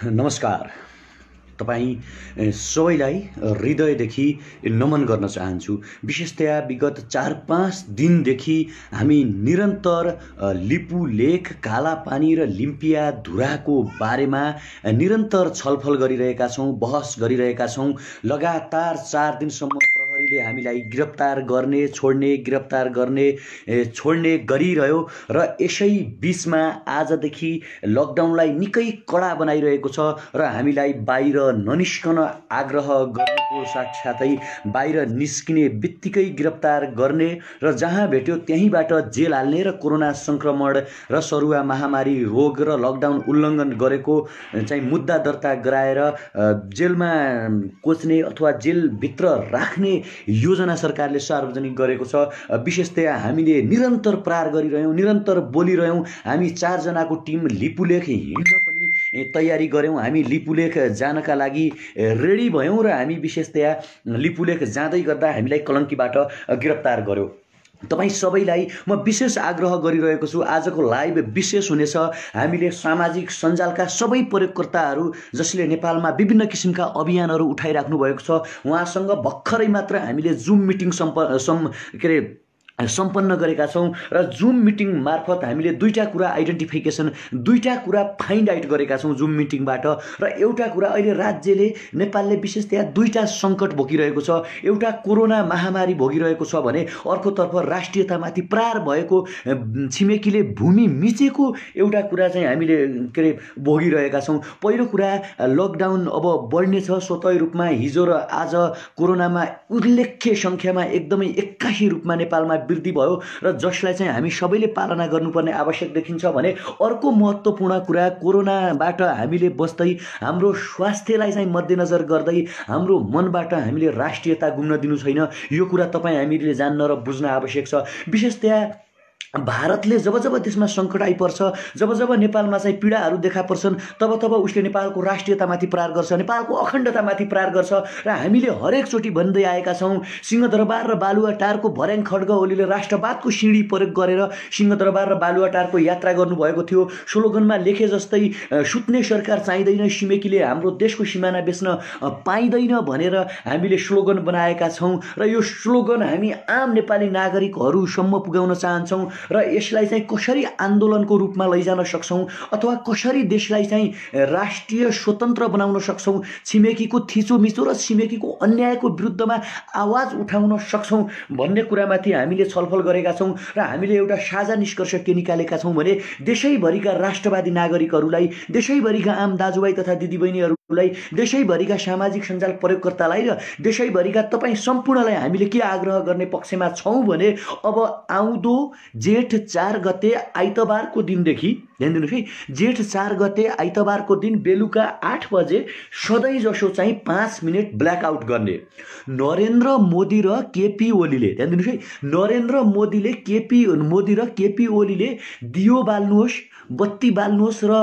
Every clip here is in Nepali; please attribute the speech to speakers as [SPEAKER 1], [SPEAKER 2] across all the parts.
[SPEAKER 1] नमस्कार। तपाईँ सबैलाई हृदयदेखि नमन गर्न चाहन्छु। विशेषतया विगत 4-5 दिनदेखि हामी निरन्तर लिपुलेख, कालापानी र लिम्पिया धुराको बारेमा निरन्तर छलफल गरिरहेका छौँ, बहस गरिरहेका छौँ। लगातार 4 दिनसम्म प्रहरीले हामीलाई गिरफ्तार गर्ने, छोड्ने, गिरफ्तार गर्ने, छोड्ने गरिरह्यो र यसै बीचमा आजदेखि लकडाउनलाई निकै कडा बनाइरहेको छ र हामीलाई बाहिर ननिस्कन आग्रह गर्नुको साथसाथै बाहिर निस्किने बित्तिकै गिरफ्तार गर्ने र जहाँ भेट्यो त्यहीँबाट जेल हाल्ने र कोरोना संक्रमण र सरुवा महामारी रोग र लकडाउन उल्लङ्घन गरेको चाहिँ मुद्दा दर्ता गराएर जेलमा कोच्ने अथवा जेलभित्र राख्ने योजना सरकारले सार्वजनिक गरेको छ। विशेषतया हामीले निरन्तर प्रहार गरिरह्यौँ, निरन्तर बोलिरह्यौँ। हामी 4 जनाको टिम लिपुलेख हिँड्न पनि तयारी गऱ्यौँ। हामी लिपुलेख जानका लागि रेडी भयौँ र हामी विशेषतया लिपुलेख जाँदै गर्दा हामीलाई कलङ्कीबाट गिरफ्तार गर्यो। तपाईँ सबैलाई म विशेष आग्रह गरिरहेको छु। आजको लाइभ विशेष हुनेछ। हामीले सामाजिक सञ्जालका सबै प्रयोगकर्ताहरू जसले नेपालमा विभिन्न किसिमका अभियानहरू उठाइराख्नु भएको छ, उहाँसँग भर्खरै मात्र हामीले जुम मिटिङ सम्पन्न गरेका छौँ र जुम मिटिङ मार्फत हामीले दुईटा कुरा आइडेन्टिफिकेसन, दुईटा कुरा फाइन्ड आउट गरेका छौँ जुम मिटिङबाट। र एउटा कुरा, अहिले राज्यले, नेपालले विशेषतया दुईटा सङ्कट भोगिरहेको छ। एउटा कोरोना महामारी भोगिरहेको छ भने अर्कोतर्फ राष्ट्रियतामाथि प्रहार भएको, छिमेकीले भूमि मिचेको एउटा कुरा चाहिँ हामीले भोगिरहेका छौँ। पहिलो कुरा, लकडाउन अब बढ्नेछ स्वतः रूपमा। हिजो र आज कोरोनामा उल्लेख्य सङ्ख्यामा एकदमै 81 रूपमा नेपालमा वृद्धि भयो र जसलाई चाहिँ हामी सबैले पालना गर्नुपर्ने आवश्यक देखिन्छ भने अर्को महत्त्वपूर्ण कुरा, कोरोनाबाट हामीले बस्दै हाम्रो स्वास्थ्यलाई चाहिँ मध्यनजर गर्दै हाम्रो मनबाट हामीले राष्ट्रियता गुम्न दिनु छैन। यो कुरा तपाईँ हामीले जान्न र बुझ्न आवश्यक छ। विशेषतया भारतले जब जब देशमा सङ्कट आइपर्छ, जब जब नेपालमा चाहिँ पीडाहरू देखा पर्छन्, तब तब उसले नेपालको राष्ट्रियतामाथि प्रहार गर्छ, नेपालको अखण्डतामाथि प्रहार गर्छ। र हामीले हरेकचोटि भन्दै आएका छौँ, सिंहदरबार र बालुवाटारको भर्याङ खड्ग ओलीले राष्ट्रवादको सिँढी प्रयोग गरेर सिंहदरबार र बालुवाटारको यात्रा गर्नुभएको थियो। स्लोगनमा लेखे जस्तै सुत्ने सरकार चाहिँदैन, छिमेकीले हाम्रो देशको सिमाना बेच्न पाइँदैन भनेर हामीले स्लोगन बनाएका छौँ र यो स्लोगन हामी आम नेपाली नागरिकहरूसम्म पुर्याउन चाहन्छौँ र यसलाई चाहिँ कसरी आन्दोलनको रूपमा लैजान सक्छौँ अथवा कसरी देशलाई चाहिँ राष्ट्रिय स्वतन्त्र बनाउन सक्छौँ, छिमेकीको थिचोमिचो र छिमेकीको अन्यायको विरुद्धमा आवाज उठाउन सक्छौँ भन्ने कुरामाथि हामीले छलफल गरेका छौँ। र हामीले एउटा साझा निष्कर्ष के निकालेका छौँ भने देशैभरिका राष्ट्रवादी नागरिकहरूलाई, देशैभरिका आम दाजुभाइ तथा दिदीबहिनीहरूलाई, देशैभरिका सामाजिक सञ्जाल प्रयोगकर्तालाई र देशैभरिका तपाईँ सम्पूर्णलाई हामीले के आग्रह गर्ने पक्षमा छौँ भने अब आउँदो जेठ 4 गते आइतबारको दिनदेखि, ध्यान दिनुहोस् है, जेठ 4 गते आइतबारको दिन बेलुका 8 बजे सधैँ जसो चाहिँ 5 मिनट ब्ल्याकआउट गर्ने। नरेन्द्र मोदी र केपी ओलीले, ध्यान दिनुहोस् है, नरेन्द्र मोदी र केपी ओलीले दियो बाल्नुहोस्, बत्ती बाल्नुहोस् र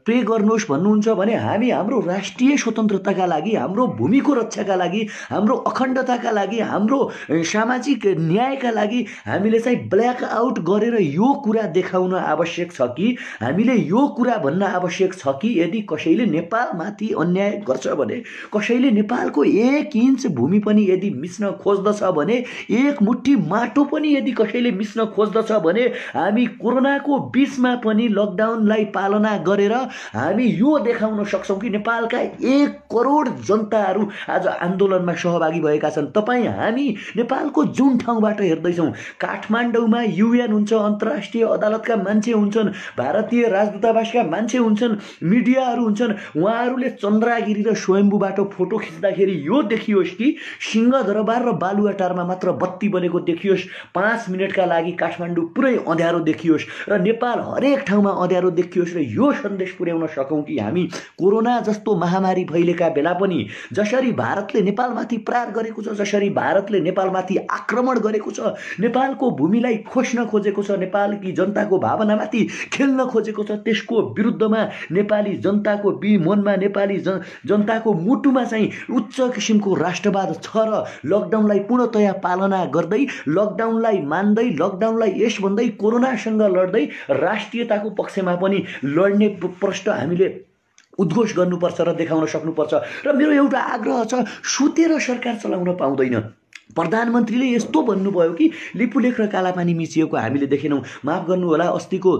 [SPEAKER 1] प्रे गर्नुहोस् भन्नुहुन्छ भने हामी हाम्रो राष्ट्रिय स्वतन्त्रताका लागि, हाम्रो भूमिको रक्षाका लागि, हाम्रो अखण्डताका लागि, हाम्रो सामाजिक न्यायका लागि हामीले चाहिँ ब्ल्याकआउट गरेर यो कुरा देखाउन आवश्यक छ कि, हामीले यो कुरा भन्न आवश्यक छ कि यदि कसैले नेपालमाथि अन्याय गर्छ भने, कसैले नेपालको 1 इन्च भूमि पनि यदि मिच्न खोज्दछ भने, 1 मुट्ठी माटो पनि यदि कसैले मिच्न खोज्दछ भने, हामी कोरोनाको बीचमा पनि लकडाउनलाई पालना गरेर हामी यो देखाउन सक्छौँ कि नेपालका 1 करोड जनताहरू आज आन्दोलनमा सहभागी भएका छन्। तपाईँ हामी नेपालको जुन ठाउँबाट हेर्दैछौँ, काठमाडौँमा युएन हुन्छ, अन्तर्राष्ट्रिय अदालतका मान्छे हुन्छन्, भारतीय राजदूतावासका मान्छे हुन्छन्, मिडियाहरू हुन्छन्, उहाँहरूले चन्द्रागिरी र स्वयम्भूबाट फोटो खिच्दाखेरि यो देखियोस् कि सिंहदरबार र बालुवाटारमा मात्र बत्ती बनेको देखियोस्, 5 मिनटका लागि काठमाडौँ पुरै अँध्यारो देखियोस् र नेपाल हरेक ठाउँमा अँध्यारो देखियोस् र यो सन्देश पुर्याउन सकौँ कि हामी कोरोना जस्तो महामारी फैलेका बेला पनि जसरी भारतले नेपालमाथि प्रहार गरेको छ, जसरी भारतले नेपालमाथि आक्रमण गरेको छ, नेपालको भूमिलाई खोज्न खोजेको छ, नेपालकी जनताको भावनामाथि खेल्न खोजेको छ, त्यसको विरुद्धमा नेपाली जनताको मनमा, नेपाली जनताको मुटुमा चाहिँ उच्च किसिमको राष्ट्रवाद छ र लकडाउनलाई पूर्णतया पालना गर्दै, लकडाउनलाई मान्दै, लकडाउनलाई यस भन्दै, कोरोनासँग लड्दै राष्ट्रियताको पक्षमा पनि लड्ने प्रश्न हामीले उद्घोष गर्नुपर्छ र देखाउन सक्नुपर्छ। र मेरो एउटा आग्रह छ, सुतेर सरकार चलाउन पाउँदैन। प्रधानमन्त्रीले यस्तो भन्नुभयो कि लिपुलेख र कालापानी मिसिएको हामीले देखेनौँ। माफ गर्नुहोला, अस्तिको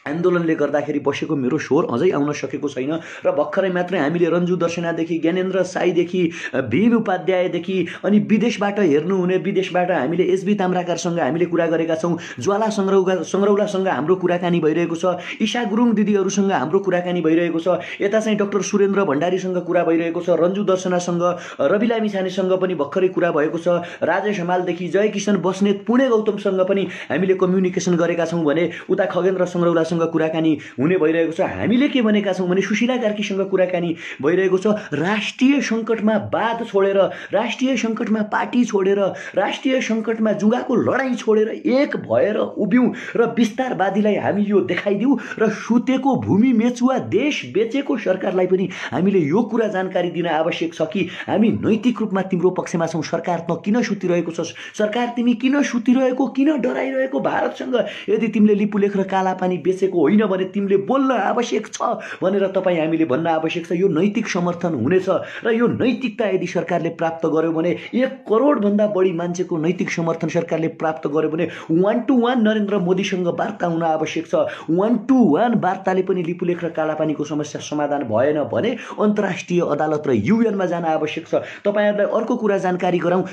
[SPEAKER 1] आन्दोलनले गर्दाखेरि बसेको मेरो स्वर अझै आउन सकेको छैन र भर्खरै मात्रै हामीले रन्जु दर्शनादेखि ज्ञानेन्द्र साईदेखि भीम उपाध्यायदेखि अनि विदेशबाट हेर्नुहुने, विदेशबाट हामीले एसबी ताम्राकारसँग हामीले कुरा गरेका छौँ, ज्वाला सङ्ग्रौलासँग हाम्रो कुराकानी भइरहेको छ, ईशा गुरुङ दिदीहरूसँग हाम्रो कुराकानी भइरहेको छ, यता चाहिँ डाक्टर सुरेन्द्र भण्डारीसँग कुरा भइरहेको छ, रन्जु दर्शनासँग, रवि लामिछानेसँग पनि भर्खरै कुरा भएको छ, राजेश हमालदेखि जयकिशन बस्नेत, पुणे गौतमसँग पनि हामीले कम्युनिकेसन गरेका छौँ भने उता खगेन्द्र सङ्ग्रौलासँग कुराकानी हुने भइरहेको छ। हामीले के भनेका छौँ भने सुशीला कार्कीसँग कुराकानी भइरहेको छ। राष्ट्रिय सङ्कटमा वाद छोडेर, राष्ट्रिय सङ्कटमा पार्टी छोडेर, राष्ट्रिय सङ्कटमा जुगाको लडाईँ छोडेर एक भएर उभियौँ र विस्तारवादीलाई हामी यो देखाइदिउँ र सुतेको भूमि मेचुवा देश बेचेको सरकारलाई पनि हामीले यो कुरा जानकारी दिन आवश्यक छ कि हामी नैतिक रूपमा तिम्रो पक्षमा छौँ। सरकार त किन सुतिरहेको छ, सरकार तिमी किन सुतिरहेको, किन डराइरहेको भारतसँग? यदि तिमीले लिपुलेख र कालापानी बेचेको होइन भने तिमीले बोल्न आवश्यक छ भनेर तपाईँ हामीले भन्न आवश्यक छ। यो नैतिक समर्थन हुनेछ र यो नैतिकता यदि सरकारले प्राप्त गर्यो भने, 1 करोडभन्दा बढी मान्छेको नैतिक समर्थन सरकारले प्राप्त गर्यो भने 1-to-1 नरेन्द्र मोदीसँग वार्ता हुन आवश्यक छ। 1-to-1 वार्ताले पनि लिपुलेख र कालापानीको समस्या समाधान भएन भने अन्तर्राष्ट्रिय अदालत र युएनमा जान आवश्यक छ। तपाईहरुलाई अर्को कुरा जानकारी गराउँ,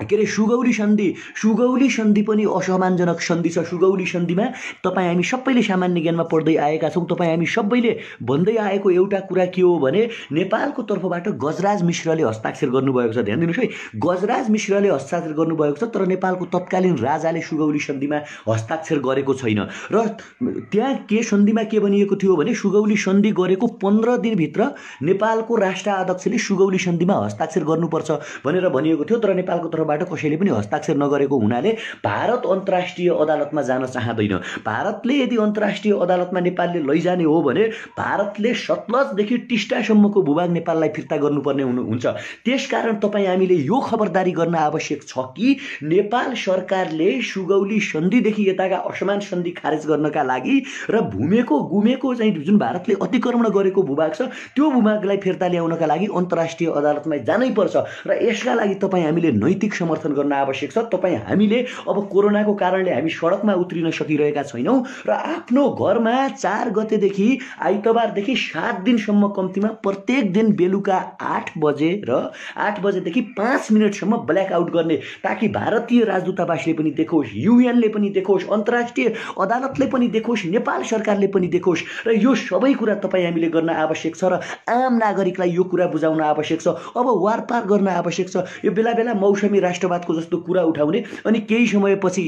[SPEAKER 1] सुगौली सन्धि पनि असम्मानजनक सन्धि छ। सुगौली सन्धिमा तपाईँ हामी सबैले सामान्य ज्ञानमा पढ्दै आएका छौँ। तपाईँ हामी सबैले भन्दै आएको एउटा कुरा के हो भने नेपालको तर्फबाट गजराज मिश्रले हस्ताक्षर गर्नुभएको छ। ध्यान दिनुहोस् है, गजराज मिश्रले हस्ताक्षर गर्नुभएको छ, तर नेपालको तत्कालीन राजाले सुगौली सन्धिमा हस्ताक्षर गरेको छैन। र त्यहाँ सन्धिमा के भनिएको थियो भने सुगौली सन्धि गरेको 15 दिनभित्र नेपालको राष्ट्र अध्यक्षले सुगौली सन्धिमा हस्ताक्षर गर्नुपर्छ भनेर भनिएको थियो। तर नेपालको तर्फबाट कसैले पनि हस्ताक्षर नगरेको हुनाले भारत अन्तर्राष्ट्रिय अदालतमा जान चाहदैन। भारतले यदि अन्तर्राष्ट्रिय अदालतमा नेपालले लैजाने हो भने भारतले सतलजदेखि टिस्टासम्मको भूभाग नेपाललाई फिर्ता गर्नुपर्ने हुन्छ। त्यसकारण तपाईँ हामीले यो खबरदारी गर्न आवश्यक छ कि नेपाल सरकारले सुगौली सन्धिदेखि यताका असमान सन्धि खारेज गर्नका लागि र गुमेको चाहिँ जुन भारतले अतिक्रमण गरेको भूभाग छ त्यो भूभागलाई फिर्ता ल्याउनका लागि अन्तर्राष्ट्रिय अदालतमा जानै पर्छ र यसका लागि तपाईँ हामीले नैतिक समर्थन गर्न आवश्यक छ। तपाईँ हामीले अब कोरोनाको कारणले हामी सडकमा उत्रिन सकिरहेका छैनौँ र आफ्नो घरमा 4 गतेदेखि आइतबारदेखि 7 दिनसम्म कम्तीमा प्रत्येक दिन बेलुका 8 बजे र 8 बजेदेखि 5 मिनटसम्म ब्ल्याकआउट गर्ने, ताकि भारतीय राजदूतावासले पनि देखोस्, युएनले पनि देखोस्, अन्तर्राष्ट्रिय अदालतले पनि देखोस्, नेपाल सरकारले पनि देखोस् र यो सबै कुरा तपाईँ हामीले गर्न आवश्यक छ र आम नागरिकलाई यो कुरा बुझाउन आवश्यक छ। अब वारपार गर्न आवश्यक छ। यो बेला बेला मौसमी राष्ट्रवादको जस्तो कुरा उठाउने अनि केही समयपछि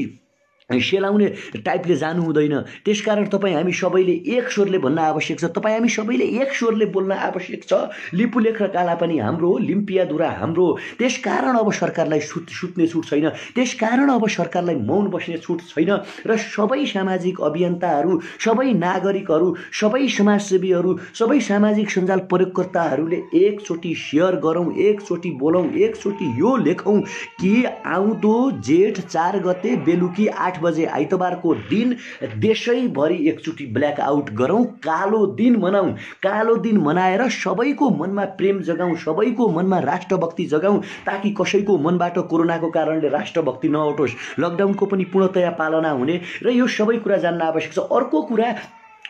[SPEAKER 1] सेलाउने टाइपले जानु हुँदैन। त्यसकारण तपाईँ हामी सबैले एक स्वरले भन्न आवश्यक छ, तपाईँ हामी सबैले एक स्वरले बोल्न आवश्यक छ। लिपुलेख र कालापानी हाम्रो हो, लिम्पियाधुरा हाम्रो हो। त्यसकारण अब सरकारलाई सुत्ने छुट छैन, त्यसकारण अब सरकारलाई मौन बस्ने छुट छैन र सबै सामाजिक अभियन्ताहरू, सबै नागरिकहरू, सबै समाजसेवीहरू, सबै सामाजिक सञ्जाल प्रयोगकर्ताहरूले एकचोटि सेयर गरौँ, एकचोटि बोलौँ, एकचोटि यो लेखौँ कि आउँदो जेठ 4 गते बेलुकी 8 बजे आइतबारको दिन देशैभरि एकचोटि ब्ल्याकआउट गरौँ, कालो दिन मनाऊ। कालो दिन मनाएर सबैको मनमा प्रेम जगाऊ, सबैको मनमा राष्ट्रभक्ति जगाऊ, ताकि कसैको मनबाट कोरोनाको कारणले राष्ट्रभक्ति नउठोस्, लकडाउनको पनि पूर्णतया पालना हुने र यो सबै कुरा जान्न आवश्यक छ। अर्को कुरा,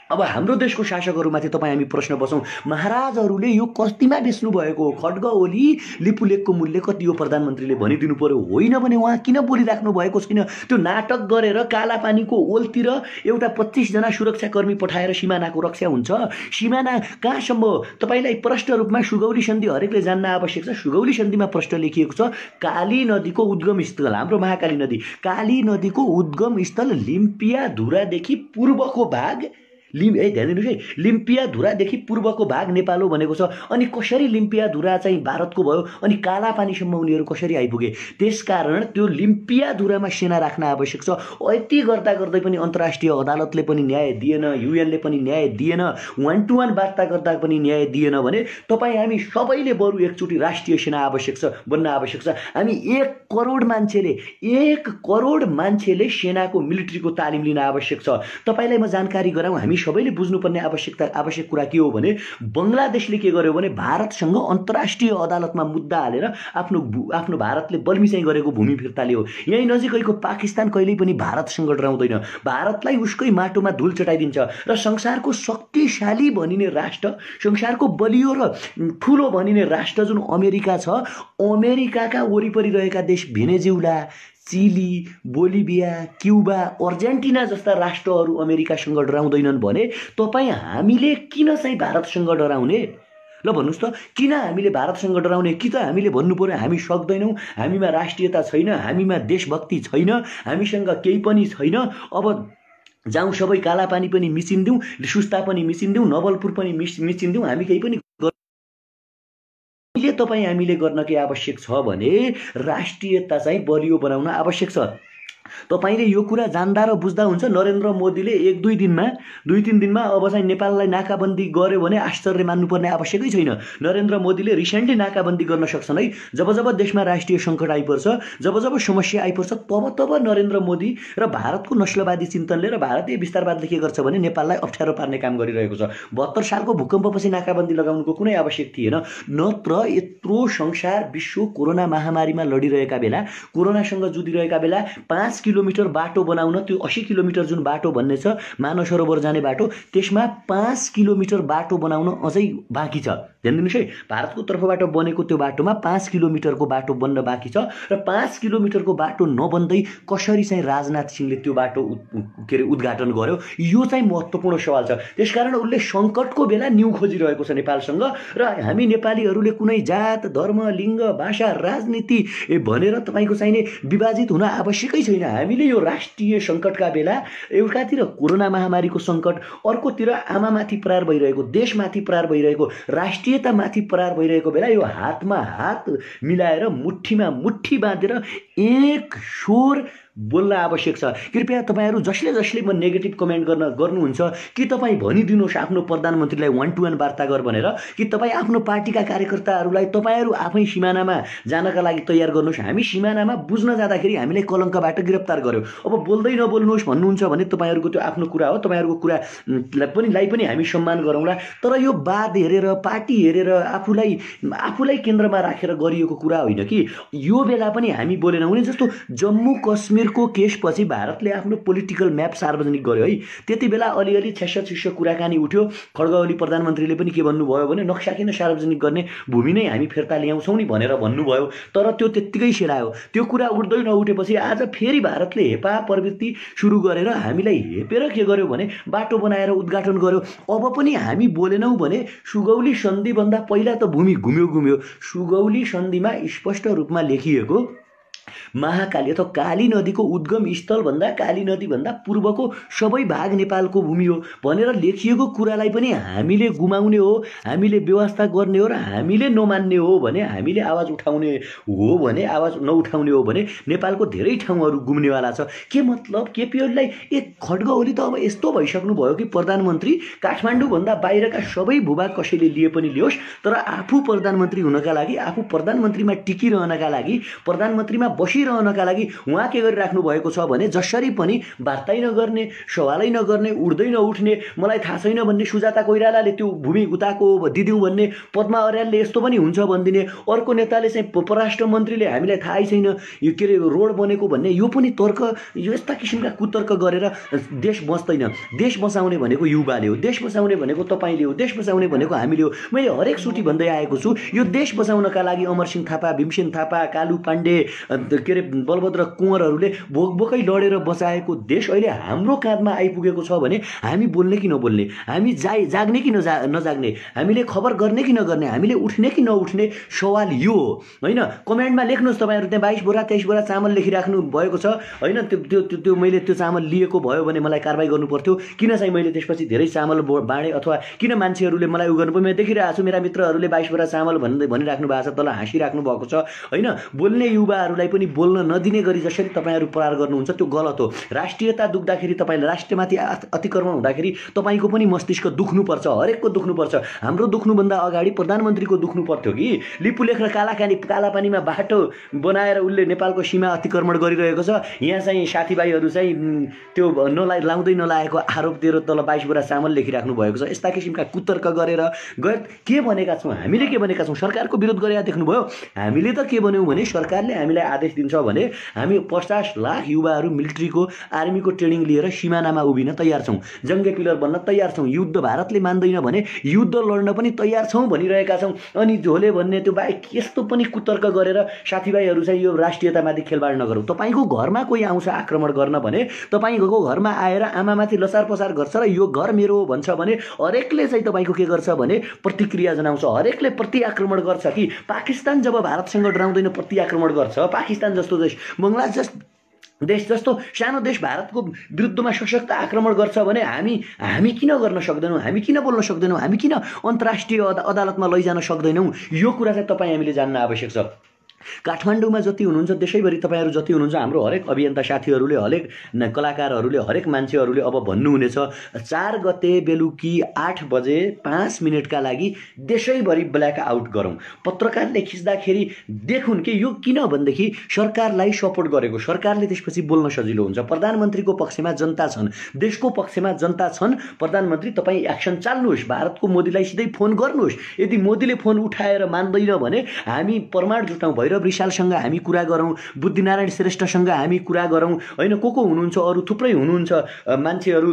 [SPEAKER 1] अब हाम्रो देशको शासकहरूमाथि तपाईँ हामी प्रश्न बसौँ, महाराजहरूले यो कस्तीमा बेच्नु भएको हो? खड्ग ओली लिपुलेखको मूल्य कति हो प्रधानमन्त्रीले भनिदिनु पर्यो, होइन भने उहाँ किन बोलिराख्नु भएको छैन? त्यो नाटक गरेर कालापानीको ओलतिर एउटा 25 जना सुरक्षाकर्मी पठाएर सिमानाको रक्षा हुन्छ? सिमाना कहाँसम्म? तपाईँलाई प्रष्ट रूपमा सुगौली सन्धि हरेकले जान्न आवश्यक छ। सुगौली सन्धिमा प्रष्ट लेखिएको छ काली नदीको उद्गम स्थल, हाम्रो महाकाली नदी, काली नदीको उद्गम स्थल लिम्पियाधुरादेखि पूर्वको भाग ध्यान दिनुहोस् है, लिम्पियाधुरादेखि पूर्वको भाग नेपाल हो भनेको छ। अनि कसरी लिम्पियाधुरा चाहिँ भारतको भयो अनि कालापानीसम्म उनीहरू कसरी आइपुगे? त्यसकारण त्यो लिम्पियाधुरामा सेना राख्न आवश्यक छ। यति गर्दा गर्दै पनि अन्तर्राष्ट्रिय अदालतले पनि न्याय दिएन, युएनले पनि न्याय दिएन, 1-to-1 वार्ता गर्दा पनि न्याय दिएन भने तपाईँ हामी सबैले बरु एकचोटि राष्ट्रिय सेना आवश्यक छ, बन्न आवश्यक छ। हामी 1 करोड मान्छेले सेनाको मिलिट्रीको तालिम लिन आवश्यक छ। तपाईँलाई म जानकारी गराउँ, हामी सबैले बुझ्नुपर्ने आवश्यक कुरा के हो भने बङ्गलादेशले के गर्यो भने भारतसँग अन्तर्राष्ट्रिय अदालतमा मुद्दा हालेर आफ्नो भारतले बल्मी गरेको भूमि फिर्ता लियो। यही नजिकैको पाकिस्तान कहिल्यै पनि भारतसँग डराउँदैन, भारतलाई उसकै माटोमा धुल चटाइदिन्छ र संसारको शक्तिशाली भनिने राष्ट्र, संसारको बलियो र ठुलो भनिने राष्ट्र जुन अमेरिका छ, अमेरिकाका वरिपरि रहेका देश भेनेजुला, चिली, बोलिभिया, क्युबा, अर्जेन्टिना जस्ता राष्ट्रहरू अमेरिकासँग डराउँदैनन् भने तपाईँ हामीले किन चाहिँ भारतसँग डराउने? ल भन्नुहोस् त, किन हामीले भारतसँग डराउने? कि त हामीले भन्नु पर्यो हामी सक्दैनौँ, हामीमा राष्ट्रियता छैन, हामीमा देशभक्ति छैन, हामीसँग केही पनि छैन, अब जाउँ सबै कालापानी पनि मिसिन्दिउँ, सुस्ता पनि मिसिन्दिउँ, नवलपुर पनि मिसिन्दिउँ, हामी केही पनि तपाईँ हामीले गर्न के आवश्यक छ भने राष्ट्रियता चाहिँ बलियो बनाउन आवश्यक छ। तपाईले यो कुरा जान्दा र बुझ्दा हुन्छ नरेन्द्र मोदीले 2-3 दिनमा अब चाहिँ नेपाललाई नाकाबन्दी गर्यो भने आश्चर्य मान्नुपर्ने आवश्यकै छैन। नरेन्द्र मोदीले रिसेन्टली नाकाबन्दी गर्न सक्छन् है। जब जब देशमा राष्ट्रिय सङ्कट आइपर्छ, जब जब समस्या आइपर्छ, तब नरेन्द्र मोदी र भारतको नस्लवादी चिन्तनले र भारतीय विस्तारवादले के गर्छ भने नेपाललाई अप्ठ्यारो पार्ने काम गरिरहेको छ। 72 सालको भूकम्पपछि नाकाबन्दी लगाउनुको कुनै आवश्यक थिएन। नत्र यत्रो संसार विश्व कोरोना महामारीमा लडिरहेका बेला, कोरोनासँग जुधिरहेका बेला 5 किलोमिटर बाटो बनाउन, त्यो 80 किलोमिटर जुन बाटो भन्ने छ मानव सरोवर जाने बाटो, त्यसमा 5 किलोमिटर बाटो बनाउन अझै बाँकी छ। ध्यान दिनुहोस् है, भारतको तर्फबाट बनेको त्यो बाटोमा 5 किलोमिटरको बाटो बन्न बाँकी छ र 5 किलोमिटरको बाटो नबन्दै कसरी चाहिँ राजनाथ सिंहले त्यो बाटो उद्घाटन गर्यो, यो चाहिँ महत्त्वपूर्ण सवाल छ। त्यसकारण उसले सङ्कटको बेला न्यू खोजिरहेको छ नेपालसँग र हामी नेपालीहरूले कुनै जात, धर्म, लिङ्ग, भाषा, राजनीति भनेर तपाईँको चाहिने विभाजित हुन आवश्यकै छैन। हामीले यो राष्ट्रिय सङ्कटका बेला एउटातिर कोरोना महामारीको सङ्कट, अर्कोतिर आमामाथि प्रहार भइरहेको, देशमाथि प्रहार भइरहेको, राष्ट्रियतामाथि प्रहार भइरहेको बेला यो हातमा हात मिलाएर मुठ्ठीमा मुठ्ठी बाँधेर एक स्वर बोल्न आवश्यक छ। कृपया तपाईहरु जसले म नेगेटिभ कमेन्ट गर्नुहुन्छ कि तपाईँ भनिदिनुहोस् आफ्नो प्रधानमन्त्रीलाई 1-to-1 वार्ता गर भनेर, कि तपाईँ आफ्नो पार्टीका कार्यकर्ताहरूलाई तपाईहरु आफै सिमानामा जानका लागि तयार गर्नुहोस्। हामी सिमानामा बुझ्न जाँदाखेरि हामीलाई कलङ्कबाट गिरफ्तार गर्यो। अब बोल्दै नबोल्नुहोस् भन्नुहुन्छ भने तपाईहरुको त्यो आफ्नो कुरा हो, तपाईहरुको कुरालाई पनि हामी सम्मान गरौँला। तर यो वाद हेरेर, पार्टी हेरेर, आफूलाई केन्द्रमा राखेर गरिएको कुरा होइन कि। यो बेला पनि हामी बोलेनौँ भने, जस्तो जम्मू कश्मीर को केसपछि भारतले आफ्नो पोलिटिकल म्याप सार्वजनिक गर्यो है। त्यति बेला अलिअलि छ्यास्स कुराकानी उठ्यो। खड्ग ओली प्रधानमन्त्रीले पनि के भन्नुभयो भने नक्सा किन सार्वजनिक गर्ने, भूमि नै हामी फिर्ता ल्याउँछौँ नि भनेर भन्नुभयो। तर त्यो त्यत्तिकै सेलायो। त्यो कुरा उठ्दै नउठेपछि आज फेरि भारतले हेपा प्रवृत्ति सुरु गरेर हामीलाई हेपेर के गर्यो भने बाटो बनाएर उद्घाटन गर्यो। अब पनि हामी बोलेनौँ भने सुगौली सन्धिभन्दा पहिला त भूमि घुम्यो। सुगौली सन्धिमा स्पष्ट रूपमा लेखिएको महाकाली अथवा काली नदीको उद्गम स्थल भन्दा काली नदी भन्दा पूर्वको सबै भाग नेपालको भूमि हो भनेर लेखिएको कुरालाई पनि हामीले गुमाउने हो, हामीले व्यवस्था गर्ने हो र हामीले नमान्ने हो भने, हामीले आवाज उठाउने हो भने, आवाज नउठाउने हो भने नेपालको धेरै ठाउँहरू गुम्नेवाला छ। के मतलब, केपी ओलीलाई खड्ग ओली त अब यस्तो भइसक्नु भयो कि प्रधानमन्त्री काठमाडौँ भन्दा बाहिरका सबै भूभाग कसैले लिए पनि लियोस्, तर आफू प्रधानमन्त्री हुनका लागि, आफू प्रधानमन्त्रीमा टिकिरहनका लागि, प्रधानमन्त्रीमा बसिरहनका लागि उहाँ के गरिराख्नु भएको छ भने जसरी पनि वार्तै नगर्ने, सवालै नगर्ने, उड्दै नउठ्ने, मलाई थाहा छैन भन्ने, सुजाता कोइरालाले त्यो भूमि उताको दिदिउँ भन्ने, पद्मा अर्यालले यस्तो पनि हुन्छ भनिदिने, अर्को नेताले चाहिँ परराष्ट्र मन्त्रीले हामीलाई थाहै छैन यो के रे रोड बनेको भन्ने, यो पनि तर्क, यो यस्ता किसिमका कुतर्क गरेर देश बच्दैन। देश बचाउने भनेको युवाले हो, देश बचाउने भनेको तपाईँले हो, देश बचाउने भनेको हामीले हो। मैले हरेक सुटी भन्दै आएको छु, यो देश बचाउनका लागि अमरसिंह थापा, भीमसेन थापा, कालु पाण्डे, के रे बलभद्र कुँवरहरूले भोकभोकै लडेर बचाएको देश अहिले हाम्रो काँधमा आइपुगेको छ भने हामी बोल्ने कि नबोल्ने, हामी जाग्ने कि नजाग्ने, हामीले खबर गर्ने कि नगर्ने, हामीले उठ्ने कि नउठ्ने, सवाल यो हो होइन। कमेन्टमा लेख्नुहोस् तपाईँहरू, त्यहाँ 22 बोरा 23 बोरा चामल लेखिराख्नु भएको छ होइन। त्यो मैले त्यो चामल लिएको भयो भने मलाई कारबाही गर्नु पर्थ्यो। किन चाहिँ मैले त्यसपछि धेरै चामल बाँडेँ, अथवा किन मान्छेहरूले मलाई गर्नु पर्यो? मैले देखिरहेको छु मेरा मित्रहरूले 22 बोरा चामल भनिराख्नु भएको छ, तल हाँसिराख्नु भएको छ होइन। बोल्ने युवाहरूलाई पनि बोल्न नदिने गरी जसरी तपाईहरु प्रहार गर्नुहुन्छ त्यो गलत हो। राष्ट्रियता दुख्दाखेरि तपाईले राष्ट्रमाथि अतिक्रमण हुँदाखेरि तपाईको पनि मस्तिष्क दुख्नुपर्छ, हरेकको दुख्नुपर्छ। हाम्रो दुख्नुभन्दा अगाडि प्रधानमन्त्रीको दुख्नु पर्थ्यो कि लिपुलेख र कालापानीमा बाटो बनाएर उसले नेपालको सीमा अतिक्रमण गरिरहेको छ। यहाँ चाहिँ साथीभाइहरू चाहिँ त्यो लाउँदै नलाएको आरोप दिएर तल 22 बोरा चामल लेखिराख्नु भएको छ। यस्ता किसिमका कुतर्क गरेर के भनेका छौँ हामीले, के भनेका छौँ? सरकारको विरोध गरेर देख्नुभयो। हामीले त के भन्यौँ भने सरकारले हामीलाई आदेश दिन्छ भने हामी 50 लाख युवाहरू मिलिट्रीको आर्मीको ट्रेनिङ लिएर सिमानामा उभिन तयार छौँ, जङ्गे पिलर बन्न तयार छौँ। युद्ध भारतले मान्दैन भने युद्ध लड्न पनि तयार छौँ भनिरहेका छौँ। अनि झोले भन्ने त्यो बाहेक यस्तो पनि कुतर्क गरेर साथीभाइहरू चाहिँ यो राष्ट्रियतामाथि खेलबाड नगरौँ। तपाईँको घरमा कोही आउँछ आक्रमण गर्न भने तपाईँको घरमा आएर आमामाथि लसार पसार गर्छ र यो घर मेरो हो भन्छ भने हरेकले चाहिँ तपाईँको के गर्छ भने प्रतिक्रिया जनाउँछ, हरेकले प्रति-आक्रमण गर्छ कि पाकिस्तान जब भारतसँग डराउँदैन प्रति-आक्रमण गर्छ। पाकिस्तान जस्तो देश, बङ्गलादेश देश जस्तो सानो देश भारतको विरुद्धमा सशक्त आक्रमण गर्छ भने हामी किन गर्न सक्दैनौँ? हामी किन बोल्न सक्दैनौँ? हामी किन अन्तर्राष्ट्रिय अदालतमा लैजान सक्दैनौँ? यो कुरा चाहिँ तपाईँ हामीले जान्न आवश्यक छ। काठमाडौँमा जति हुनुहुन्छ देशैभरि तपाईँहरू जति हुनुहुन्छ हाम्रो हरेक अभियन्ता साथीहरूले, हरेक कलाकारहरूले, हरेक मान्छेहरूले अब भन्नुहुनेछ 4 गते बेलुकी 8 बजे 5 मिनटका लागि देशैभरि ब्ल्याक आउट गरौँ। पत्रकारले खिच्दाखेरि देखुन् कि यो किन भनेदेखि सरकारलाई सपोर्ट गरेको, सरकारले त्यसपछि बोल्न सजिलो हुन्छ। प्रधानमन्त्रीको पक्षमा जनता छन्, देशको पक्षमा जनता छन्। प्रधानमन्त्री तपाईँ एक्सन चाल्नुहोस्, भारतको मोदीलाई सिधै फोन गर्नुहोस्। यदि मोदीले फोन उठाएर मान्दैन भने हामी प्रमाण जुटाउँ, भैरव रिसालसँग हामी कुरा गरौँ, बुद्धिनारायण श्रेष्ठसँग हामी कुरा गरौँ, होइन को हुनुहुन्छ, अरू थुप्रै हुनुहुन्छ मान्छेहरू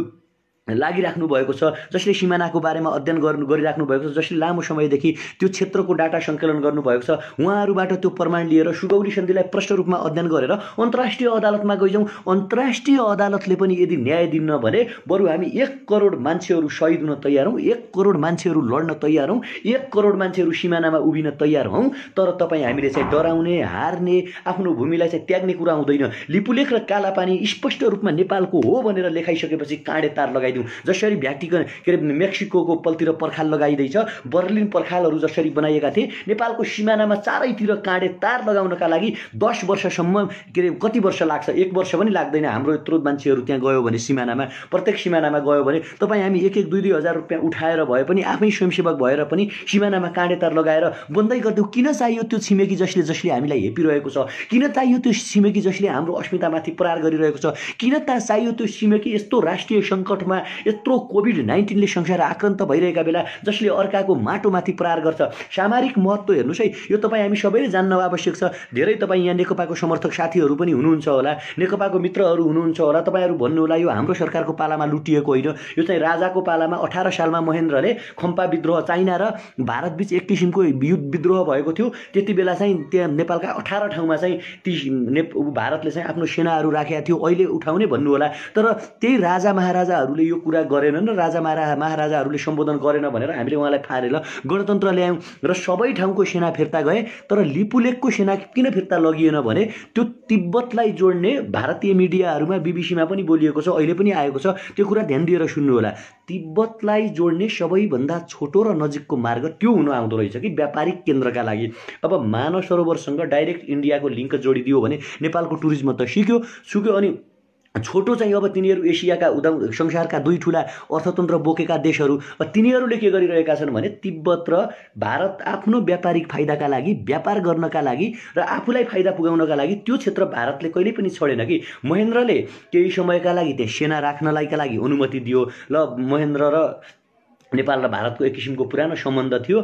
[SPEAKER 1] लागिराख्नु भएको छ जसले सिमानाको बारेमा अध्ययन गरिराख्नु भएको छ, जसले लामो समयदेखि त्यो क्षेत्रको डाटा सङ्कलन गर्नुभएको छ। उहाँहरूबाट त्यो प्रमाण लिएर सुगौली सन्धिलाई प्रष्ट रूपमा अध्ययन गरेर अन्तर्राष्ट्रिय अदालतमा गइजाउँ। अन्तर्राष्ट्रिय अदालतले पनि यदि न्याय दिन्न भने बरु हामी 1 करोड मान्छेहरू शहीद हुन तयार हौँ, 1 करोड मान्छेहरू लड्न तयार हौँ, 1 करोड मान्छेहरू सिमानामा उभिन तयार हौँ। तर तपाईँ हामीले चाहिँ डराउने, हार्ने, आफ्नो भूमिलाई चाहिँ त्याग्ने कुरा हुँदैन। लिपुलेख र कालापानी स्पष्ट रूपमा नेपालको हो भनेर लेखाइसकेपछि काँडे तार लगाइदिउँ। जसरी भ्याटिकन मेक्सिकोको पलतिर पर्खाल लगाइदैछ, बर्लिन पर्खालहरू जसरी बनाइएका थिए, नेपालको सिमानामा चारैतिर काँडे तार लगाउनका लागि 10 वर्षसम्म कति वर्ष लाग्छ? 1 वर्ष पनि लाग्दैन। हाम्रो यत्रो मान्छेहरू त्यहाँ गयो भने सिमानामा, प्रत्येक सिमानामा गयो भने तपाईँ हामी 1-1, 2-2 हजार रुपियाँ उठाएर भए पनि आफै स्वयंसेवक भएर पनि सिमानामा काँडे तार लगाएर बन्दै गरिदिउँ। किन चाहियो त्यो छिमेकी जसले हामीलाई हेपिरहेको छ? किन चाहियो त्यो छिमेकी जसले हाम्रो अस्मितामाथि प्रहार गरिरहेको छ? किन चाहियो त्यो छिमेकी यस्तो राष्ट्रिय सङ्कटमा, यत्रो कोभिड-19ले संसार आक्रान्त भइरहेका बेला जसले अर्काको माटोमाथि प्रहार गर्छ? सामरिक महत्त्व हेर्नुहोस् है, यो तपाईँ हामी सबैले जान्न आवश्यक छ। धेरै तपाईँ यहाँ नेकपाको समर्थक साथीहरू पनि हुनुहुन्छ होला, नेकपाको मित्रहरू हुनुहुन्छ होला। तपाईँहरू भन्नुहोला यो हाम्रो सरकारको पालामा लुटिएको होइन, यो चाहिँ राजाको पालामा 18 सालमा महेन्द्रले खम्पा विद्रोह, चाइना र भारतबीच एक किसिमको युद्ध विद्रोह भएको थियो। त्यति बेला चाहिँ त्यहाँ नेपालका 18 ठाउँमा चाहिँ भारतले चाहिँ आफ्नो सेनाहरू राखेका थियो। अहिले उठाउने भन्नु होला, तर त्यही राजा महाराजाहरूले यो कुरा गरेनन् र राजा महाराजाहरूले सम्बोधन गरेन भनेर हामीले उहाँलाई फारेर गणतन्त्र ल्यायौँ र सबै ठाउँको सेना फिर्ता गए। तर लिपुलेखको सेना किन फिर्ता लगिएन भने त्यो तिब्बतलाई जोड्ने भारतीय मिडियाहरूमा बीबीसीमा पनि बोलिएको छ, अहिले पनि आएको छ। त्यो कुरा ध्यान दिएर सुन्नु होला। तिब्बतलाई जोड्ने सबैभन्दा छोटो र नजिकको मार्ग त्यो हुन आउँदो रहेछ कि व्यापारिक केन्द्रका लागि। अब मानव सरोवरसँग डाइरेक्ट इन्डियाको लिङ्क जोडिदियो भने नेपालको टुरिज्म त सुक्यो। अनि छोटो चाहिँ अब तिनीहरू एसियाका संसारका 2 ठुला अर्थतन्त्र बोकेका देशहरू, तिनीहरूले के गरिरहेका छन् भने तिब्बत र भारत आफ्नो व्यापारिक फाइदाका लागि, व्यापार गर्नका लागि र आफूलाई फाइदा पुगाउनका लागि त्यो क्षेत्र भारतले कहिल्यै पनि छोडेन कि। महेन्द्रले केही समयका लागि त्यहाँ सेना राख्नलाईका लागि अनुमति दियो। ल महेन्द्र र नेपाल र भारतको एक किसिमको पुरानो सम्बन्ध थियो।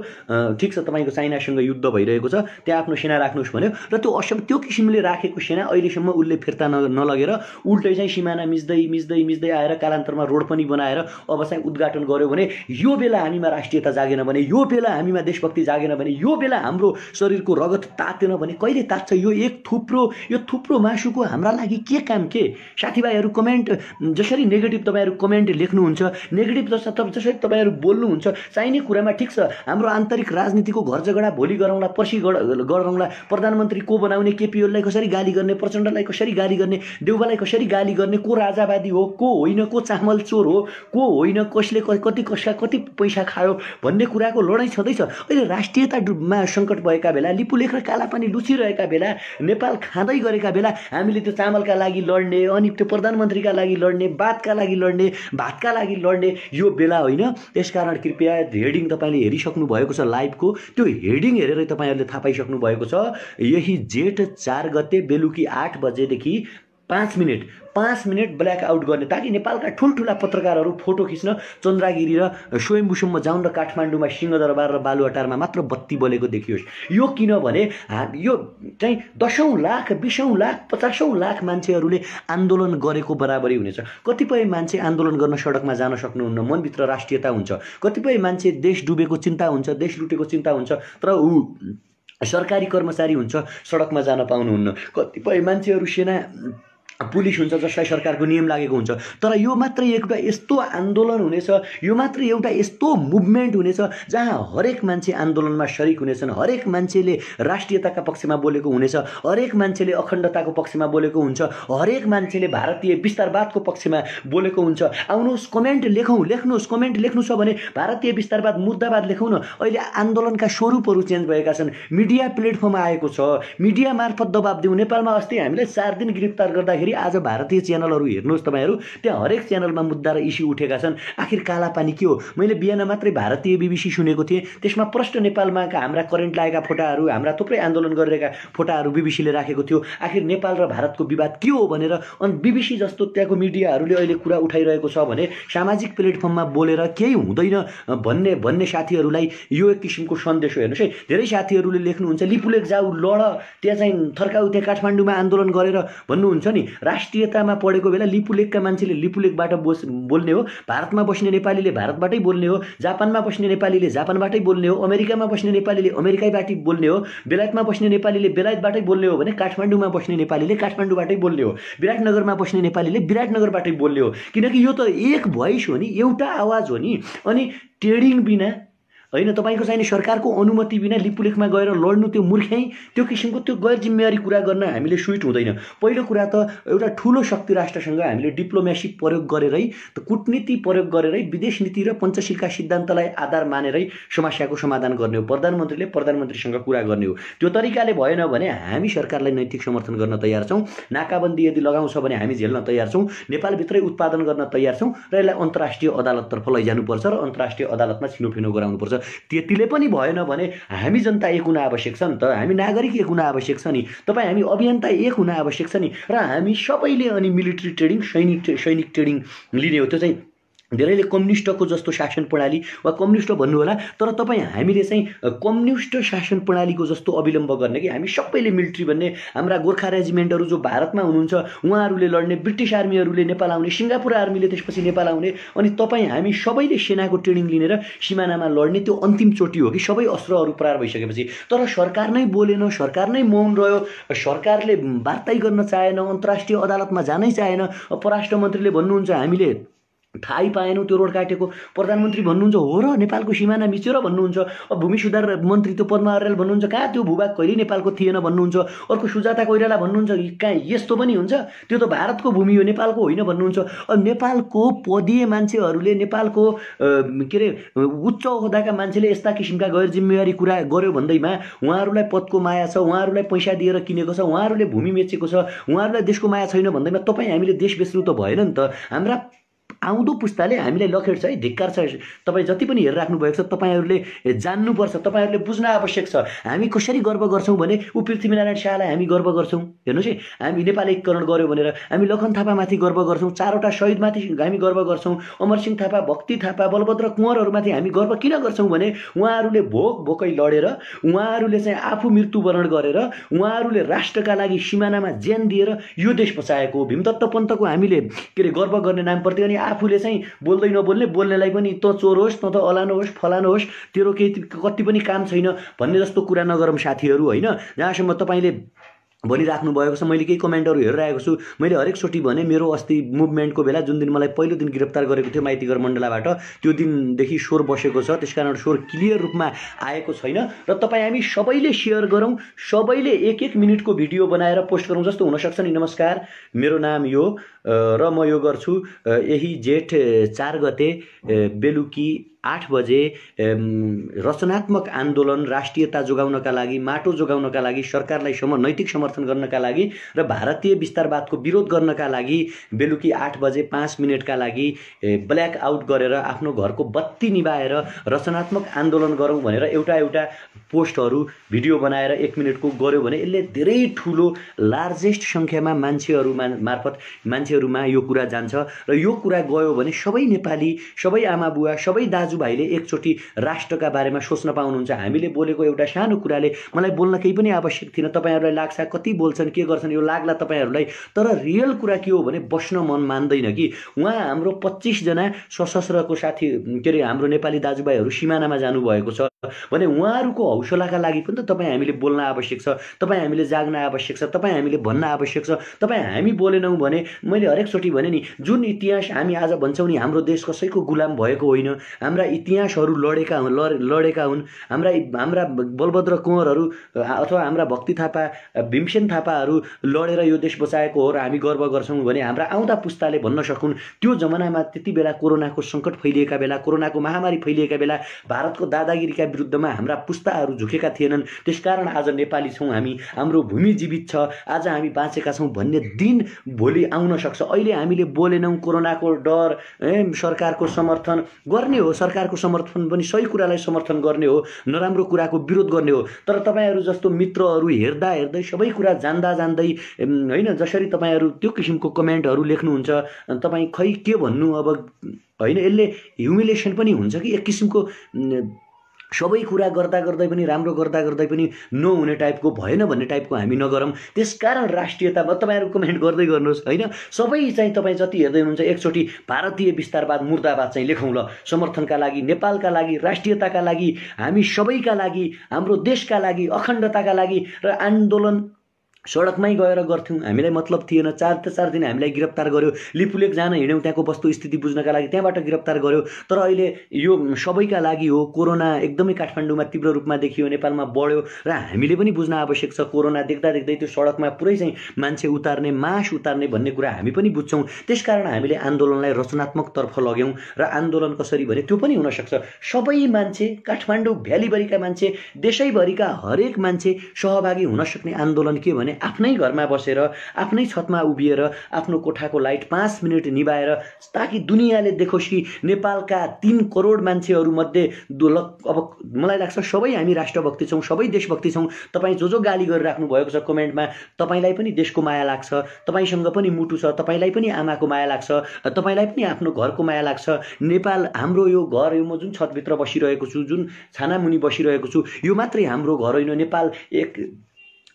[SPEAKER 1] ठिक छ, तपाईँको चाइनासँग युद्ध भइरहेको छ, त्यहाँ आफ्नो सेना राख्नुहोस् भन्यो र त्यो किसिमले राखेको सेना अहिलेसम्म उसले फिर्ता नलगेर उल्टै चाहिँ सिमाना मिच्दै आएर कालान्तरमा रोड पनि बनाएर अब चाहिँ उद्घाटन गर्यो भने यो बेला हामीमा राष्ट्रियता जागेन भने, यो बेला हामीमा देशभक्ति जागेन भने, यो बेला हाम्रो शरीरको रगत तातेन भने कहिले तात्छ? यो थुप्रो मासुको हाम्रा लागि के काम के? साथीभाइहरू कमेन्ट जसरी नेगेटिभ तपाईँहरू कमेन्ट लेख्नुहुन्छ, नेगेटिभ जसरी तपाईँहरू बोल्नुहुन्छ चाहिने कुरामा ठिक छ हाम्रो आन्तरिक राजनीतिको घर झगडा भोलि गरौँला पर्सि गरौँला प्रधानमन्त्री को बनाउने केपी ओलीलाई कसरी गाली गर्ने प्रचण्डलाई कसरी गाली गर्ने देउबालाई कसरी गाली गर्ने को राजावादी हो को होइन को चामल चोर हो को होइन कसले कति कसलाई कति पैसा खायो भन्ने कुराको लडाइँ छँदैछ। अहिले राष्ट्रियतामा सङ्कट भएका बेला लिपुलेख र कालापानी लुचिरहेका बेला नेपाल खाँदै गरेका बेला हामीले त्यो चामलका लागि लड्ने अनि त्यो प्रधानमन्त्रीका लागि लड्ने बातका लागि लड्ने भातका लागि लड्ने यो बेला होइन। त्यसकारण कृपया हेडिङ तपाईँले हेरिसक्नु भएको छ लाइभको त्यो हेडिङ हेरेर तपाईँहरूले थाहा पाइसक्नु भएको छ यही जेठ 4 गते बेलुकी 8 बजेदेखि 5 मिनट ब्ल्याक आउट गर्ने ताकि नेपालका ठुल्ठुला पत्रकारहरू फोटो खिच्न चन्द्रागिरी र स्वयम्भूसम्म जाउन् र काठमाडौँमा सिंहदरबार र बालुवाटारमा मात्र बत्ती बलेको देखियोस्। यो किनभने यो चाहिँ 10औं लाख 20औं लाख 50औं लाख मान्छेहरूले आन्दोलन गरेको बराबरी हुनेछ। कतिपय मान्छे आन्दोलन गर्न सडकमा जान सक्नुहुन्न मनभित्र राष्ट्रियता हुन्छ, कतिपय मान्छे देश डुबेको चिन्ता हुन्छ देश लुटेको चिन्ता हुन्छ तर ऊ सरकारी कर्मचारी हुन्छ सडकमा जान पाउनुहुन्न, कतिपय मान्छेहरू सेना पुलिस हुन्छ जसलाई सरकारको नियम लागेको हुन्छ। तर यो मात्र एउटा यस्तो आन्दोलन हुनेछ यो मात्र एउटा यस्तो मुभमेन्ट हुनेछ जहाँ हरेक मान्छे आन्दोलनमा सरिक हुनेछन्, हरेक मान्छेले राष्ट्रियताका पक्षमा बोलेको हुनेछ, हरेक मान्छेले अखण्डताको पक्षमा बोलेको हुन्छ, हरेक मान्छेले भारतीय विस्तारवादको पक्षमा बोलेको हुन्छ। आउनुहोस् कमेन्ट लेख्नुहोस् कमेन्ट लेख्नु छ भने भारतीय विस्तारवाद मुद्दावाद लेखौँ न। अहिले आन्दोलनका स्वरूपहरू चेन्ज भएका छन्, मिडिया प्लेटफर्म आएको छ, मिडिया मार्फत दबाब दिउँ। नेपालमा अस्ति हामीले 4 दिन गिरफ्तार गर्दाखेरि आज भारतीय च्यानलहरू हेर्नुहोस् तपाईहरु त्यहाँ हरेक च्यानलमा मुद्दा र इस्यु उठेका छन्। आखिर कालापानी के हो? मैले बिहान मात्रै भारतीय बीबीसी सुनेको थिएँ, त्यसमा प्रष्ट नेपालमा हाम्रा करेन्ट लागेका फोटाहरू हाम्रा थुप्रै आन्दोलन गरिरहेका फोटाहरू बीबीसीले राखेको थियो। आखिर नेपाल र भारतको विवाद के हो भनेर अनि बीबीसी जस्तो त्यहाँको मिडियाहरूले अहिले कुरा उठाइरहेको छ भने सामाजिक प्लेटफर्ममा बोलेर केही हुँदैन भन्ने साथीहरूलाई यो एक किसिमको सन्देश हो। हेर्नुहोस् है, धेरै साथीहरूले लेख्नुहुन्छ लिपुलेक जाऊ लड, त्यहाँ चाहिँ थर्काउ, त्यहाँ काठमाडौँमा आन्दोलन गरेर भन्नुहुन्छ नि। राष्ट्रियतामा पढेको बेला लिपुलेकका मान्छेले लिपुलेकबाट बोल्ने हो, भारतमा बस्ने नेपालीले भारतबाटै बोल्ने हो, जापानमा बस्ने नेपालीले जापानबाटै बोल्ने हो, अमेरिकामा बस्ने नेपालीले अमेरिकैबाटै बोल्ने हो, बेलायतमा बस्ने नेपालीले बेलायतबाटै बोल्ने हो भने काठमाडौँमा बस्ने नेपालीले काठमाडौँबाटै बोल्ने हो, विराटनगरमा बस्ने नेपालीले विराटनगरबाटै बोल्ने हो। किनकि यो त एक भोइस हो नि, एउटा आवाज हो नि। अनि ट्रेडिङ बिना होइन, तपाईको चाहिने सरकारको अनुमति बिना लिपुलेखमा गएर लड्नु त्यो मूर्ख्याइ, त्यो किसिमको त्यो गैर जिम्मेवारी कुरा गर्न हामीले सुइट हुँदैन। पहिलो कुरा त एउटा ठुलो शक्ति राष्ट्रसँग हामीले डिप्लोमेसी प्रयोग गरेरै, कूटनीति प्रयोग गरेरै, विदेश नीति र पञ्चशीलका सिद्धान्तलाई आधार मानेरै समस्याको समाधान गर्ने हो। प्रधानमन्त्रीले प्रधानमन्त्रीसँग कुरा गर्ने हो। त्यो तरिकाले भएन भने हामी सरकारलाई नैतिक समर्थन गर्न तयार छौँ। नाकाबन्दी यदि लगाउँछ भने हामी झेल्न तयार छौँ, नेपालभित्रै उत्पादन गर्न तयार छौँ र यसलाई अन्तर्राष्ट्रिय अदालततर्फ लैजानुपर्छ र अन्तर्राष्ट्रिय अदालतमा छिनोफिनो गराउनुपर्छ। त्यतिले पनि भएन भने हामी जनता एक हुन आवश्यक छ नि त, हामी नागरिक एक हुन आवश्यक छ नि, तपाईँ हामी अभियन्ता एक हुन आवश्यक छ नि। र हामी सबैले अनि मिलिट्री ट्रेडिङ सैनिक ट्रेडिङ लिने हो। त्यो चाहिँ धेरैले कम्युनिस्टको जस्तो शासन प्रणाली वा कम्युनिस्ट भन्नु होला, तर तपाईँ हामीले चाहिँ कम्युनिस्ट शासन प्रणालीको जस्तो अविलम्ब गर्ने कि हामी सबैले मिलिट्री भन्ने। हाम्रा गोर्खा रेजिमेन्टहरू जो भारतमा हुनुहुन्छ उहाँहरूले लड्ने, ब्रिटिस आर्मीहरूले नेपाल आउने, सिङ्गापुर आर्मीले त्यसपछि नेपाल आउने, अनि तपाईँ हामी सबैले सेनाको ट्रेनिङ लिनेर सिमानामा लड्ने त्यो अन्तिम चोटि हो कि सबै अस्त्रहरू प्रहार भइसकेपछि। तर सरकार नै बोलेन, सरकार नै मौन रह्यो, सरकारले वार्ता गर्न चाहेन, अन्तर्राष्ट्रिय अदालतमा जानै चाहेन। परराष्ट्र मन्त्रीले भन्नुहुन्छ हामीले थाहै पाएनौँ त्यो रोड काटेको, प्रधानमन्त्री भन्नुहुन्छ हो र नेपालको सिमाना मिच्यो र भन्नुहुन्छ, भूमि सुधार मन्त्री त्यो पद्मा अर्याल भन्नुहुन्छ कहाँ त्यो भूभाग कहिले नेपालको थिएन भन्नुहुन्छ, अर्को सुजाता कोइराला भन्नुहुन्छ कहाँ यस्तो पनि हुन्छ, त्यो त भारतको भूमि हो नेपालको होइन भन्नुहुन्छ। अब नेपालको पदीय मान्छेहरूले, नेपालको के अरे उच्च ओहदाका मान्छेले यस्ता किसिमका गैर जिम्मेवारी कुरा गर्यो भन्दैमा उहाँहरूलाई पदको माया छ, उहाँहरूलाई पैसा दिएर किनेको छ, उहाँहरूले भूमि बेचेको छ, उहाँहरूलाई देशको माया छैन भन्दैमा तपाईँ हामीले देश बेच्नु त भएन नि त। हाम्रा आउँदो पुस्ताले हामीलाई लखेट्छ है, धिक्कार छ। तपाईँ जति पनि हेरिराख्नु भएको छ तपाईँहरूले जान्नुपर्छ, तपाईँहरूले बुझ्न आवश्यक छ। हामी कसरी गर्व गर्छौँ भने ऊ पृथ्वीनारायण शाहलाई हामी गर्व गर्छौँ। हेर्नुहोस् है, हामी नेपाल एकीकरण गऱ्यो भनेर हामी लखन थापामाथि गर्व गर्छौँ, 4वटा शहीदमाथि हामी गर्व गर्छौँ, अमरसिंह थापा, भक्ति थापा, बलभद्र कुँवरहरूमाथि हामी गर्व किन गर्छौँ भने उहाँहरूले भोकै लडेर, उहाँहरूले चाहिँ आफू मृत्युवरण गरेर, उहाँहरूले राष्ट्रका लागि सिमानामा ज्यान दिएर यो देश बचाएको हो। भीमदत्त पन्तको हामीले के अरे गर्व गर्ने नाम पर्थ्यो। अनि आफूले चाहिँ बोल्दै नबोल्ने, बोल्नेलाई पनि त चोर होस्, न त अलानो होस्, फलानो होस्, तेरो केही कति पनि काम छैन भन्ने जस्तो कुरा नगरौँ साथीहरू होइन। जहाँसम्म तपाईँले भनिराख्नु भएको छ। मैले केही कमेन्टहरू हेरिरहेको छु। मैले हरेकचोटि भने मेरो अस्ति मुभमेन्टको बेला जुन दिन मलाई पहिलो दिन गिरफ्तार गरेको थियो माइतीघर मण्डलाबाट, त्यो दिनदेखि स्वर बसेको छ, त्यसकारण स्वर क्लियर रूपमा आएको छैन। र तपाईँ हामी सबैले सेयर गरौँ, सबैले एक एक मिनटको भिडियो बनाएर पोस्ट गरौँ। जस्तो हुनसक्छ नि, नमस्कार, मेरो नाम यो र म यो गर्छु, यही जेठ 4 गते बेलुकी 8 बजे रचनात्मक आन्दोलन, राष्ट्रियता जोगाउनका लागि, माटो जोगाउनका लागि, सरकारलाई नैतिक समर्थन गर्नका लागि र भारतीय विस्तारवादको विरोध गर्नका लागि बेलुकी 8 बजे 5 मिनटका लागि ब्ल्याक आउट गरेर आफ्नो घरको बत्ती निभाएर रचनात्मक आन्दोलन गरौँ भनेर एउटा पोस्टहरू भिडियो बनाएर 1 मिनटको गर्यो भने यसले धेरै ठुलो लार्जेस्ट सङ्ख्यामा मान्छेहरूमा यो कुरा जान्छ। र यो कुरा गयो भने सबै नेपाली, सबै आमा बुवा, सबै दाजुभाइले एकचोटि राष्ट्रका बारेमा सोच्न पाउनुहुन्छ। हामीले बोलेको एउटा सानो कुराले मलाई बोल्न केही पनि आवश्यक थिएन, तपाईँहरूलाई लाग्छ कति बोल्छन् के गर्छन् यो लाग्ला तपाईँहरूलाई, तर रियल कुरा के हो भने बस्न मन मान्दैन कि। उहाँ हाम्रो 25 जना सशस्त्रको साथी के अरे हाम्रो नेपाली दाजुभाइहरू सिमानामा जानुभएको छ भने उहाँहरूको हौसलाका लागि पनि त तपाईँ हामीले बोल्न आवश्यक छ, तपाईँ हामीले जाग्न आवश्यक छ, तपाईँ हामीले भन्न आवश्यक छ। तपाईँ हामी बोलेनौँ भने, मैले हरेकचोटि भने नि, जुन इतिहास हामी आज भन्छौँ नि हाम्रो देश कसैको गुलाम भएको होइन, हाम्रा इतिहासहरू लडेका हुन्, हाम्रा बलभद्र कुँवरहरू अथवा हाम्रा भक्ति थापा, भीमसेन थापाहरू लडेर यो देश बचाएको हो र हामी गर्व गर्छौँ भने हाम्रा आउँदा पुस्ताले भन्न सकुन् त्यो जमानामा त्यति बेला कोरोनाको सङ्कट फैलिएका बेला, कोरोनाको महामारी फैलिएका बेला भारतको दादागिरीका विरुद्धमा हाम्रा पुस्ताहरू झुकेका थिएनन्। त्यसकारण आज नेपाली छौँ हामी, हाम्रो भूमि जीवित छ, आज हामी बाँचेका छौँ भन्ने दिन भोलि आउन सक्छ। अहिले हामीले बोलेनौँ, कोरोनाको डर, सरकारको समर्थन गर्ने हो, सरकारको समर्थन पनि सही कुरालाई समर्थन गर्ने हो, नराम्रो कुराको विरोध गर्ने हो। तर तपाईँहरू जस्तो मित्रहरू हेर्दै सबै कुरा जान्दै होइन, जसरी तपाईँहरू त्यो किसिमको कमेन्टहरू लेख्नुहुन्छ, तपाईँ खै के भन्नु अब होइन। यसले ह्युमिलेसन पनि हुन्छ कि एक किसिमको सबै कुरा गर्दै पनि, राम्रो गर्दै पनि नहुने टाइपको, भएन भन्ने टाइपको हामी नगरौँ। त्यसकारण राष्ट्रियतामा तपाईँहरू कमेन्ट गर्दै गर्नुहोस् होइन। सबै चाहिँ तपाईँ जति हेर्दै हुनुहुन्छ एकचोटि भारतीय विस्तारवाद मुर्दाबाद चाहिँ लेखौँ ल, समर्थनका लागि, नेपालका लागि, राष्ट्रियताका लागि, हामी सबैका लागि, हाम्रो देशका लागि, अखण्डताका लागि। र आन्दोलन सडकमै गएर गर्थ्यौँ, हामीलाई मतलब थिएन। 4 दिन हामीलाई गिरफ्तार गर्यो, लिपुलेक जान हिँड्यौँ त्यहाँको वस्तुस्थिति बुझ्नका लागि, त्यहाँबाट गिरफ्तार गर्यो। तर अहिले यो सबैका लागि हो। कोरोना एकदमै काठमाडौँमा तीव्र रूपमा देखियो, नेपालमा बढ्यो र हामीले पनि बुझ्न आवश्यक छ। कोरोना देख्दै त्यो सडकमा पुरै चाहिँ मान्छे उतार्ने, मास उतार्ने भन्ने कुरा हामी पनि बुझ्छौँ। त्यसकारण हामीले आन्दोलनलाई रचनात्मकतर्फ लग्यौँ। र आन्दोलन कसरी भने त्यो पनि हुनसक्छ सबै मान्छे, काठमाडौँ भ्यालीभरिका मान्छे, देशैभरिका हरेक मान्छे सहभागी हुन सक्ने आन्दोलन के भने आफ्नै घरमा बसेर, आफ्नै छतमा उभिएर, आफ्नो कोठाको लाइट 5 मिनट निभाएर, ताकि दुनियाँले देखोस् कि नेपालका 3 करोड मान्छेहरूमध्ये अब मलाई लाग्छ सबै हामी राष्ट्रभक्ति छौँ, सबै देशभक्ति छौँ। तपाईँ जो गाली गरिराख्नु भएको छ कमेन्टमा, तपाईँलाई पनि देशको माया लाग्छ, तपाईँसँग पनि मुटु छ, तपाईँलाई पनि आमाको माया लाग्छ, तपाईँलाई पनि आफ्नो घरको माया लाग्छ। नेपाल हाम्रो यो घर, यो म जुन छतभित्र बसिरहेको छु, जुन छानामुनि बसिरहेको छु, यो मात्रै हाम्रो घर होइन। नेपाल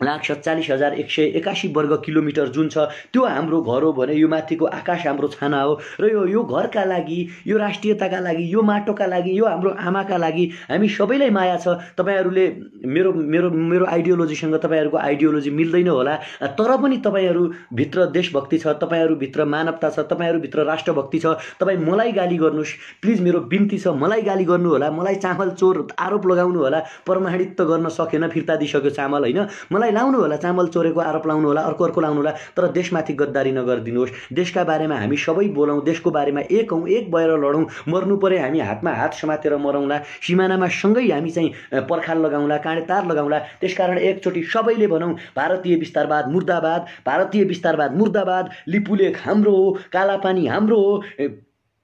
[SPEAKER 1] 1,47,181 वर्ग किलोमिटर जुन छ त्यो हाम्रो घर हो भने यो माथिको आकाश हाम्रो छाना हो। र यो घरका लागि, यो राष्ट्रियताका लागि, यो माटोका लागि, यो हाम्रो आमाका लागि हामी सबैलाई माया छ। तपाईँहरूले मेरो आइडियोलोजीसँग तपाईँहरूको आइडियोलोजी मिल्दैन होला, तर पनि तपाईँहरूभित्र देशभक्ति छ, तपाईँहरूभित्र मानवता छ, तपाईँहरूभित्र राष्ट्रभक्ति छ। तपाईँ मलाई गाली गर्नुहोस् प्लिज, मेरो बिन्ती छ, मलाई गाली गर्नु होला, मलाई चामल चोर आरोप लगाउनु होला, प्रमाणित त गर्न सकेन, फिर्ता दिइसक्यो चामल होइन, मलाई लाउनु होला, चामल चोरेको आरोप लाउनु होला, अर्को लाउनु होला, तर देशमाथि गद्दारी नगरिदिनुहोस्। देशका बारेमा हामी सबै बोलौँ, देशको बारेमा एक हौँ, एक भएर लडौँ। मर्नु परे हामी हातमा हात समातेर मरौँला, सिमानामा सँगै हामी चाहिँ पर्खाल लगाउँला, काँडेतार लगाउँला। त्यसकारण एकचोटि सबैले भनौँ भारतीय विस्तारवाद मुर्दाबाद, भारतीय विस्तारवाद मुर्दाबाद, लिपुलेख हाम्रो हो, कालापानी हाम्रो हो,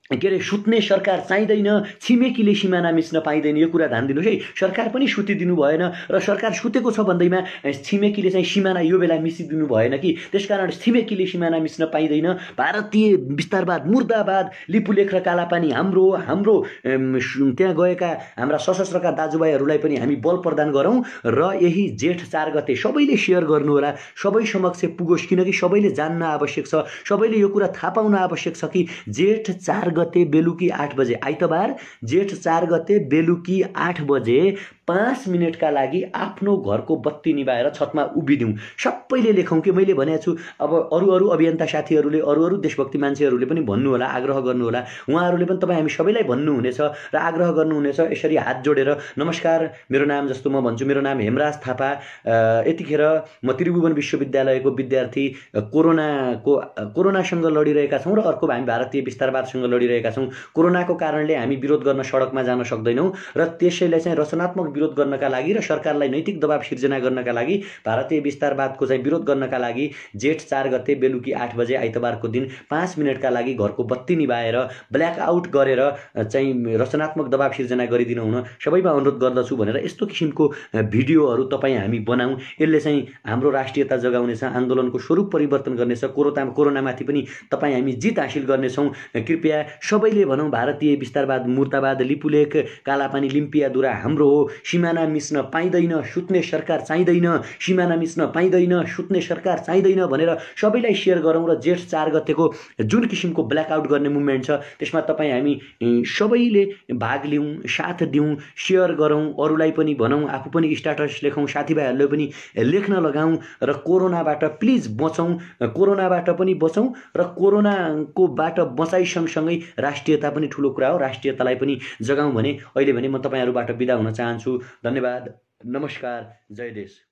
[SPEAKER 1] के अरे सुत्ने सरकार चाहिँदैन, छिमेकीले सिमाना मिच्न पाइँदैन। यो कुरा ध्यान दिनुहोस् है, सरकार पनि सुतिदिनु भएन र सरकार सुतेको छ भन्दैमा छिमेकीले चाहिँ सिमाना यो बेला मिचिदिनु भएन कि। त्यसकारण छिमेकीले सिमाना मिच्न पाइँदैन। भारतीय विस्तारवाद मुर्दाबाद, लिपुलेख र कालापानी हाम्रो हाम्रो त्यहाँ गएका हाम्रा सशस्त्रका दाजुभाइहरूलाई पनि हामी बल प्रदान गरौँ। र यही जेठ 4 गते सबैले सेयर गर्नु होला, सबै समक्ष पुगोस्, किनकि सबैले जान्न आवश्यक छ, सबैले यो कुरा थाहा पाउन आवश्यक छ कि जेठ 4 गते बेलुकी 8 बजे, आइतबार जेठ 4 गते बेलुकी 8 बजे 5 मिनेटका लागि आफ्नो घरको बत्ती निभाएर छतमा उभिदिउँ। सबैले लेखौँ कि मैले भनेको छु। अब अरू अभियन्ता साथीहरूले, अरू देशभक्ति मान्छेहरूले पनि भन्नुहोला, आग्रह गर्नुहोला। उहाँहरूले पनि तपाईँ हामी सबैलाई भन्नुहुनेछ र आग्रह गर्नुहुनेछ यसरी हात जोडेर, नमस्कार, मेरो नाम जस्तो म भन्छु, मेरो नाम हेमराज थापा, यतिखेर म त्रिभुवन विश्वविद्यालयको विद्यार्थी, कोरोनासँग लडिरहेका छौँ र अर्को हामी भारतीय विस्तारवादसँग लडिरहेका छौँ। कोरोनाको कारणले हामी विरोध गर्न सडकमा जान सक्दैनौँ र त्यसैलाई चाहिँ रचनात्मक विरोध गर्नका लागि र सरकारलाई नैतिक दबाव सिर्जना गर्नका लागि, भारतीय विस्तारवादको चाहिँ विरोध गर्नका लागि जेठ 4 गते बेलुकी 8 बजे आइतबारको दिन 5 मिनेटका लागि घरको बत्ती निभाएर ब्ल्याकआउट गरेर चाहिँ रचनात्मक दबाव सिर्जना गरिदिनु हुन सबैमा अनुरोध गर्दछु भनेर यस्तो किसिमको भिडियोहरू तपाईँ हामी बनाऊँ। यसले चाहिँ हाम्रो राष्ट्रियता जगाउनेछ, आन्दोलनको स्वरूप परिवर्तन गर्नेछ, कोरोनामाथि पनि तपाईँ हामी जित हासिल गर्नेछौँ। कृपया सबैले भनौँ, भारतीय विस्तारवाद मुर्दाबाद, लिपुलेख, कालापानी, लिम्पियादुरा हाम्रो हो, सिमाना मिच्न पाइँदैन, सुत्ने सरकार चाहिँदैन, सिमाना मिच्न पाइँदैन, सुत्ने सरकार चाहिँदैन भनेर सबैलाई सेयर गरौँ र जेठ 4 गतेको जुन किसिमको ब्ल्याकआउट गर्ने मुभमेन्ट छ त्यसमा तपाईँ हामी सबैले भाग लिउँ, साथ दिउँ, सेयर गरौँ, अरूलाई पनि भनौँ, आफू पनि स्ट्याटस लेखौँ, साथीभाइहरूले पनि लेख्न लगाउँ र कोरोनाबाट प्लिज बचौँ, कोरोनाबाट पनि बचौँ र कोरोनाकोबाट बचाइ सँगसँगै राष्ट्रियता पनि ठुलो कुरा हो, राष्ट्रियतालाई पनि जगाउँ भने अहिले भने म तपाईँहरूबाट बिदा हुन चाहन्छु। धन्यवाद, नमस्कार, जय देश।